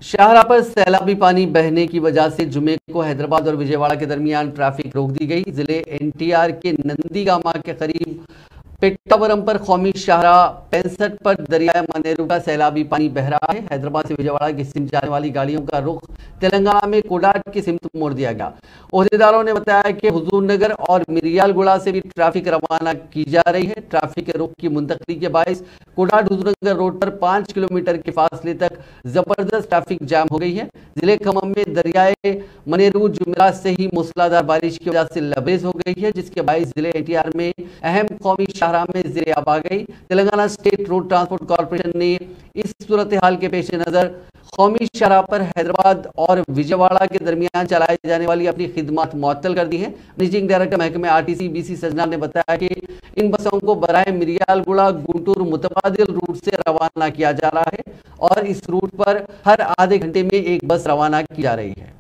شاہراہ پر سیلابی پانی بہنے کی وجہ سے جمعے کو حیدرآباد اور وجےواڑہ کے درمیان ٹریفک روک دی گئی۔ ضلع NTR کے نندی گاما کے قریب پٹاورم پر قومی شاہراہ 65 پر دریائے منیرو کا سیلابی پانی بہہ رہا ہے۔ حیدرآباد سے وجےواڑہ کی سمت جانے والی گاڑیوں کا رخ تلنگانہ میں کوڈاٹ کی سمت موڑ دیا گیا۔ عہدیداروں نے بتایا کہ حضور نگر اور مریال گوڑہ سے بھی ٹریفک روانہ کی جا رہی ہے۔ ٹریفک کے رخ کی منتقلی کے باعث کوڈاٹ حضور نگر روڈ پر 5 کلومیٹر کے فاصلے تک زبردست ٹریفک جام ہو گئی ہے۔ ضلع کھمم میں دریائے منیرو جمعرات سے ہی موسلادھار بارش کی وجہ سے لبریز ہو گئی ہے، جس کے باعث ضلع NTR میں اہم قومی شاہراہ میں زیر آب آ گئی۔ Telangana state road transport corporation نے اس صورتحال کے پیش نظر قومی شاہراہ پر حیدرآباد اور وجےواڑہ کے درمیان چلائی جانے والی اپنی خدمات معطل کر دی ہیں۔ منیجنگ ڈائریکٹر محکمہ RTC BC سجنا نے بتایا کہ ان بسوں کو برائے مریال گوڑہ گنٹور متبادل روٹ سے روانہ کیا جا رہا ہے اور اس روٹ پر ہر آدھے گھنٹے میں ایک بس روانہ کی جا رہی ہے۔